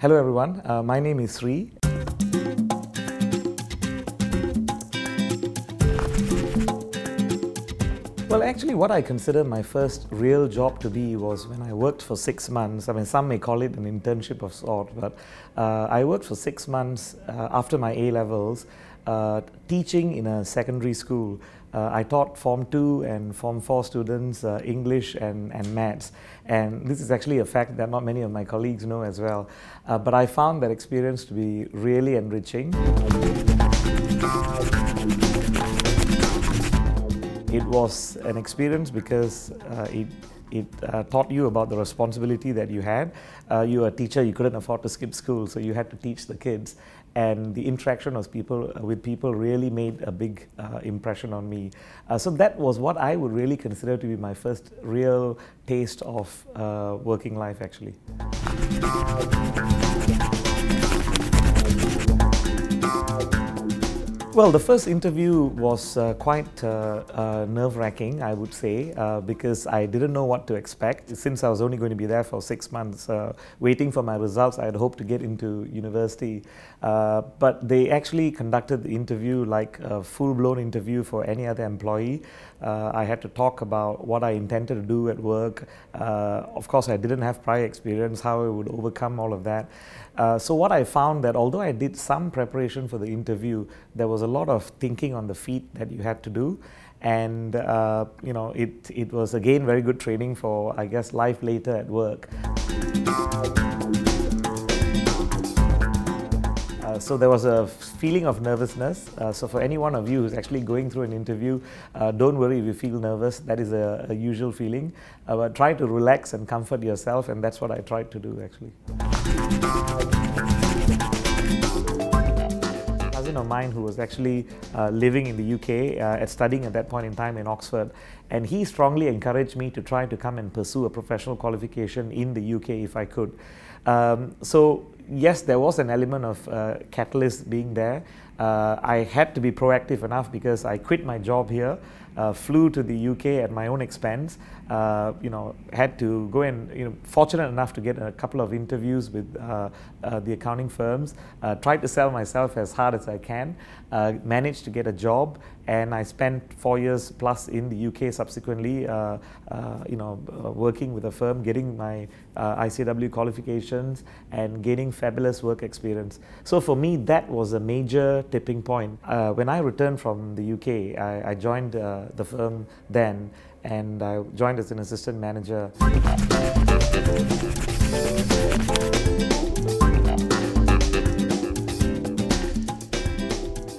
Hello everyone, my name is Sri. Well, actually what I consider my first real job to be was when I worked for 6 months. I mean, some may call it an internship of sort, but I worked for 6 months after my A-levels teaching in a secondary school. I taught Form 2 and Form 4 students English and Maths, and this is actually a fact that not many of my colleagues know as well. But I found that experience to be really enriching. It was an experience because it taught you about the responsibility that you had. You were a teacher, you couldn't afford to skip school, so you had to teach the kids. And the interaction with people really made a big impression on me. So that was what I would really consider to be my first real taste of working life, actually. Well, the first interview was quite nerve-wracking, I would say, because I didn't know what to expect. Since I was only going to be there for 6 months, waiting for my results, I had hoped to get into university. But they actually conducted the interview like a full-blown interview for any other employee. I had to talk about what I intended to do at work. Of course, I didn't have prior experience, how I would overcome all of that. So what I found that although I did some preparation for the interview, there was a lot of thinking on the feet that you had to do, and you know, it was again very good training for, I guess, life later at work. So there was a feeling of nervousness. So for any one of you who's actually going through an interview, don't worry if you feel nervous. That is a usual feeling. But try to relax and comfort yourself, and that's what I tried to do, actually. A cousin of mine who was actually living in the UK, studying at that point in time in Oxford, and he strongly encouraged me to try to come and pursue a professional qualification in the UK if I could. So yes, there was an element of catalyst being there. I had to be proactive enough because I quit my job here, flew to the UK at my own expense, you know, had to go and, you know, fortunate enough to get a couple of interviews with the accounting firms, tried to sell myself as hard as I can, managed to get a job, and I spent 4 years plus in the UK subsequently, you know, working with a firm, getting my ICW qualifications and gaining fabulous work experience. So for me, that was a major tipping point. When I returned from the UK, I joined the firm then, and I joined as an assistant manager.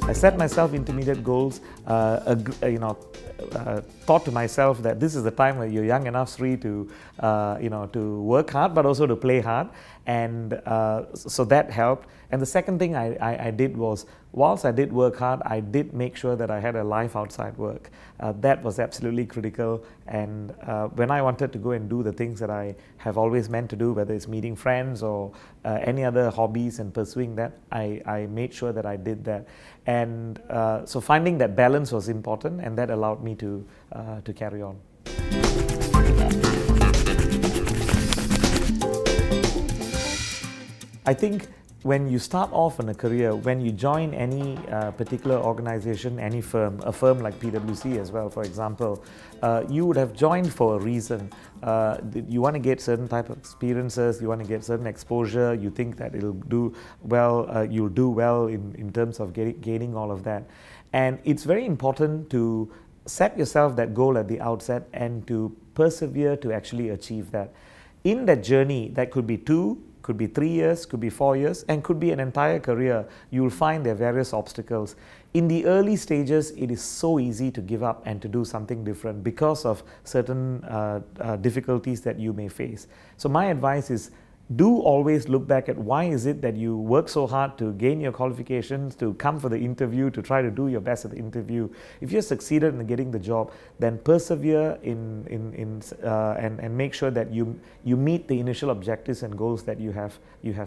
I set myself intermediate goals, you know, thought to myself that this is the time where you're young enough, Sri, to you know, to work hard but also to play hard, and so that helped. And the second thing I did was, whilst I did work hard, I did make sure that I had a life outside work. That was absolutely critical, and when I wanted to go and do the things that I have always meant to do, whether it's meeting friends or any other hobbies and pursuing that, I made sure that I did that. And so finding that balance was important, and that allowed me to carry on. I think when you start off in a career, when you join any particular organization, any firm, a firm like PwC as well, for example, you would have joined for a reason. You want to get certain type of experiences, you want to get certain exposure, you think that it'll do well, you'll do well in terms of gaining all of that. And it's very important to set yourself that goal at the outset and to persevere to actually achieve that. In that journey, that could be 2, could be 3 years, could be 4 years, and could be an entire career. You'll find there are various obstacles. In the early stages, it is so easy to give up and to do something different because of certain difficulties that you may face. So my advice is, do always look back at why is it that you work so hard to gain your qualifications, to come for the interview, to try to do your best at the interview. If you're succeeded in getting the job, then persevere and make sure that you meet the initial objectives and goals that you have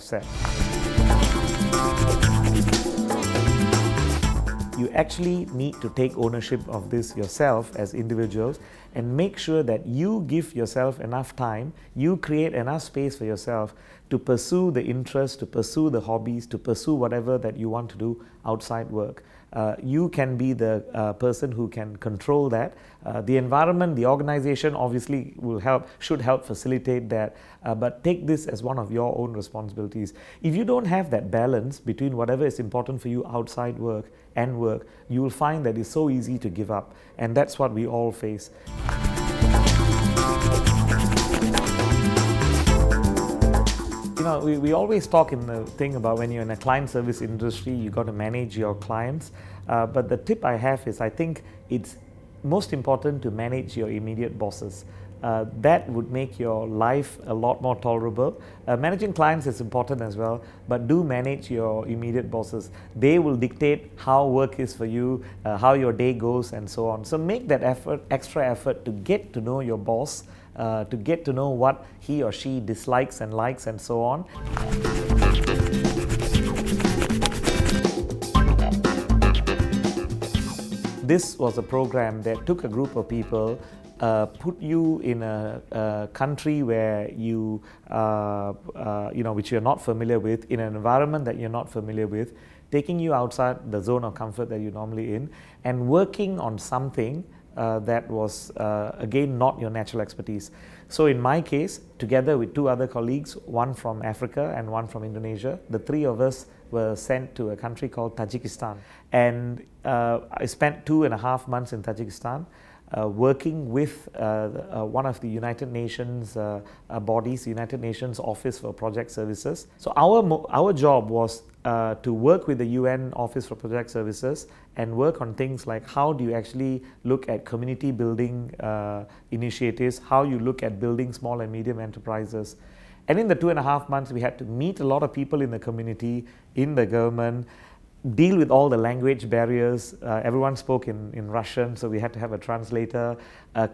set. you actually need to take ownership of this yourself as individuals and make sure that you give yourself enough time, you create enough space for yourself to pursue the interests, to pursue the hobbies, to pursue whatever that you want to do outside work. You can be the person who can control that. The environment, the organization obviously should help facilitate that, but take this as one of your own responsibilities. If you don't have that balance between whatever is important for you outside work and work, you will find that it's so easy to give up, and that's what we all face. You know, we always talk in the thing about when you're in a client service industry, you got to manage your clients. But the tip I have is I think it's most important to manage your immediate bosses. That would make your life a lot more tolerable. Managing clients is important as well, but do manage your immediate bosses. They will dictate how work is for you, how your day goes, and so on. So make that effort, extra effort, to get to know your boss, to get to know what he or she dislikes and likes, and so on. This was a program that took a group of people, put you in a country where you know, which you're not familiar with, in an environment that you're not familiar with, taking you outside the zone of comfort that you're normally in, and working on something that was again not your natural expertise. So in my case, together with two other colleagues, one from Africa and one from Indonesia, the three of us were sent to a country called Tajikistan. And I spent 2.5 months in Tajikistan working with one of the United Nations bodies, United Nations Office for Project Services. So our job was to work with the UN Office for Project Services and work on things like how do you actually look at community building initiatives, how you look at building small and medium enterprises. And in the 2.5 months, we had to meet a lot of people in the community, in the government, deal with all the language barriers. Everyone spoke in Russian, so we had to have a translator,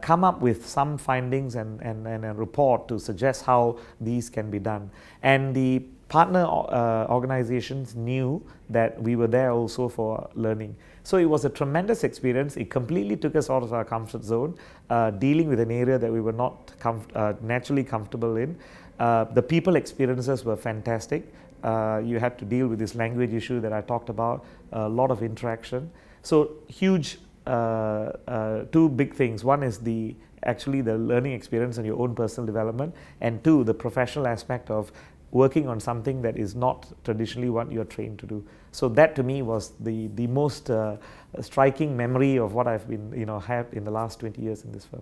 come up with some findings and a report to suggest how these can be done. And the partner organizations knew that we were there also for learning. So it was a tremendous experience. It completely took us out of our comfort zone, dealing with an area that we were not naturally comfortable in. The people experiences were fantastic. You had to deal with this language issue that I talked about, a lot of interaction. So huge, two big things. One is actually the learning experience and your own personal development, and two, the professional aspect of working on something that is not traditionally what you're trained to do. So that to me was the most striking memory of what I've been, had in the last 20 years in this firm.